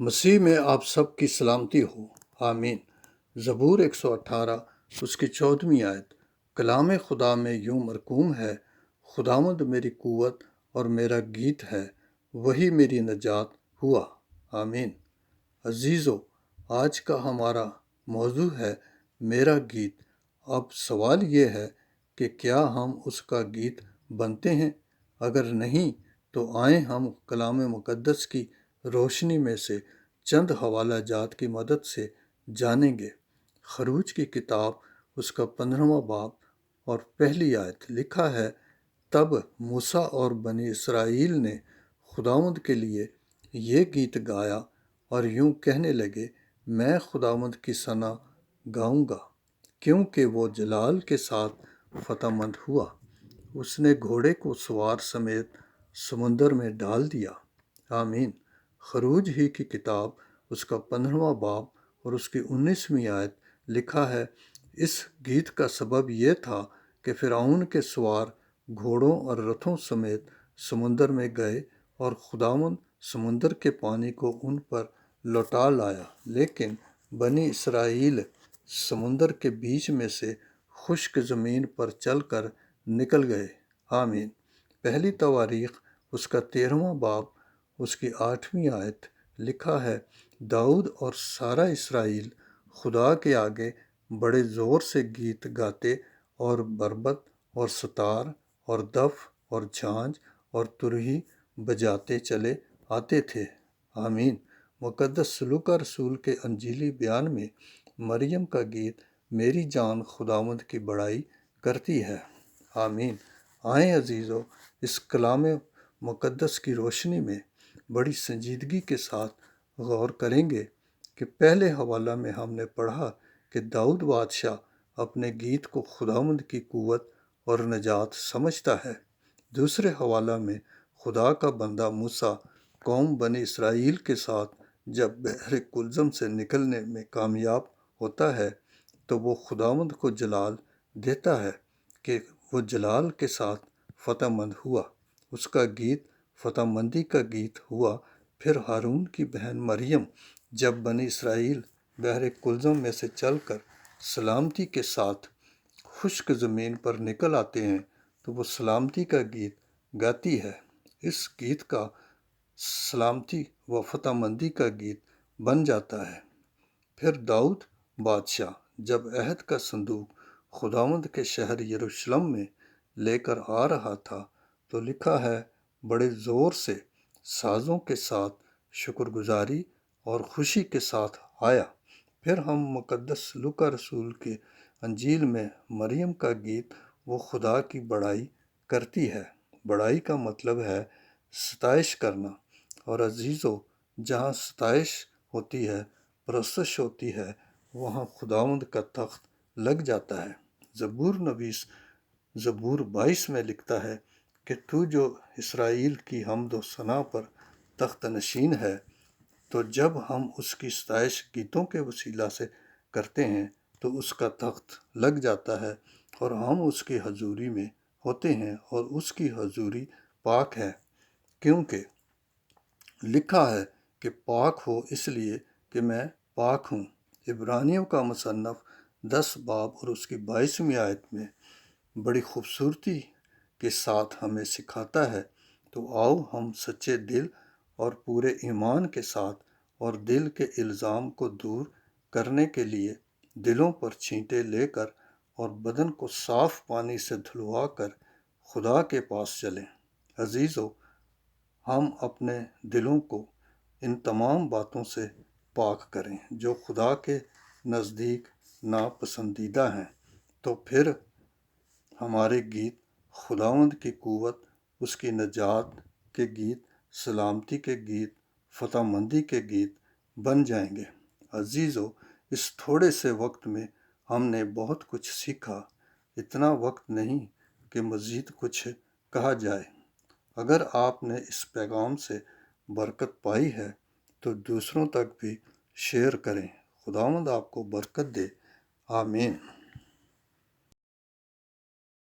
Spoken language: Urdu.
مسیح میں آپ سب کی سلامتی ہو، آمین۔ زبور 118 اس کی 14ویں آیت۔ کلام خدا میں یوں مرقوم ہے، خداوند میری قوت اور میرا گیت ہے، وہی میری نجات ہوا، آمین۔ عزیزو، آج کا ہمارا موضوع ہے میرا گیت۔ اب سوال یہ ہے کہ کیا ہم اس کا گیت بنتے ہیں؟ اگر نہیں تو آئیں ہم کلام مقدس کی روشنی میں سے چند حوالہ جات کی مدد سے جانیں گے۔ خروج کی کتاب اس کا 15واں باب اور پہلی آیت لکھا ہے، تب موسیٰ اور بنی اسرائیل نے خداوند کے لیے یہ گیت گایا اور یوں کہنے لگے، میں خداوند کی ثنا گاؤں گا، کیونکہ وہ جلال کے ساتھ فتح مند ہوا۔ اس نے گھوڑے کو سوار سمیت سمندر میں ڈال دیا، آمین۔ خروج ہی کی کتاب اس کا 15واں باب اور اس کی 19ویں آیت لکھا ہے، اس گیت کا سبب یہ تھا کہ فرعون کے سوار گھوڑوں اور رتھوں سمیت سمندر میں گئے اور خداوند سمندر کے پانی کو ان پر لوٹا لایا، لیکن بنی اسرائیل سمندر کے بیچ میں سے خشک زمین پر چل کر نکل گئے، آمین۔ پہلی تواریخ اس کا 13واں باب اس کی 8ویں آیت لکھا ہے، داؤد اور سارا اسرائیل خدا کے آگے بڑے زور سے گیت گاتے اور بربط اور ستار اور دف اور جھانج اور ترہی بجاتے چلے آتے تھے، آمین۔ مقدس سلوکا رسول کے انجیلی بیان میں مریم کا گیت میری جان خداوند کی بڑائی کرتی ہے، آمین۔ آئیں عزیزو، اس کلام مقدس کی روشنی میں بڑی سنجیدگی کے ساتھ غور کریں گے کہ پہلے حوالہ میں ہم نے پڑھا کہ داؤد بادشاہ اپنے گیت کو خداوند کی قوت اور نجات سمجھتا ہے۔ دوسرے حوالہ میں خدا کا بندہ موسیٰ قوم بنی اسرائیل کے ساتھ جب بحر کلزم سے نکلنے میں کامیاب ہوتا ہے تو وہ خداوند کو جلال دیتا ہے کہ وہ جلال کے ساتھ فتح مند ہوا۔ اس کا گیت فتح مندی کا گیت ہوا۔ پھر ہارون کی بہن مریم جب بنی اسرائیل بحر کلزم میں سے چل کر سلامتی کے ساتھ خشک زمین پر نکل آتے ہیں تو وہ سلامتی کا گیت گاتی ہے۔ اس گیت کا سلامتی و فتح مندی کا گیت بن جاتا ہے۔ پھر داؤد بادشاہ جب عہد کا صندوق خداوند کے شہر یروشلم میں لے کر آ رہا تھا تو لکھا ہے، بڑے زور سے سازوں کے ساتھ شکر گزاری اور خوشی کے ساتھ آیا۔ پھر ہم مقدس لوکا رسول کے انجیل میں مریم کا گیت وہ خدا کی بڑائی کرتی ہے۔ بڑائی کا مطلب ہے ستائش کرنا، اور عزیزو، جہاں ستائش ہوتی ہے، پرستش ہوتی ہے، وہاں خداوند کا تخت لگ جاتا ہے۔ زبور نویس زبور 22 میں لکھتا ہے کہ تو جو اسرائیل کی حمد و ثنا پر تخت نشین ہے، تو جب ہم اس کی ستائش گیتوں کے وسیلہ سے کرتے ہیں تو اس کا تخت لگ جاتا ہے اور ہم اس کی حضوری میں ہوتے ہیں، اور اس کی حضوری پاک ہے، کیونکہ لکھا ہے کہ پاک ہو اس لیے کہ میں پاک ہوں۔ عبرانیوں کا مصنف 10 باب اور اس کی 22ویں آیت میں بڑی خوبصورتی کے ساتھ ہمیں سکھاتا ہے، تو آؤ ہم سچے دل اور پورے ایمان کے ساتھ اور دل کے الزام کو دور کرنے کے لیے دلوں پر چھینٹے لے کر اور بدن کو صاف پانی سے دھلوا کر خدا کے پاس چلیں۔ عزیزو، ہم اپنے دلوں کو ان تمام باتوں سے پاک کریں جو خدا کے نزدیک ناپسندیدہ ہیں، تو پھر ہمارے گیت خداوند کی قوت، اس کی نجات کے گیت، سلامتی کے گیت، فتح مندی کے گیت بن جائیں گے۔ عزیزو، اس تھوڑے سے وقت میں ہم نے بہت کچھ سیکھا۔ اتنا وقت نہیں کہ مزید کچھ کہا جائے۔ اگر آپ نے اس پیغام سے برکت پائی ہے تو دوسروں تک بھی شیئر کریں۔ خداوند آپ کو برکت دے، آمین۔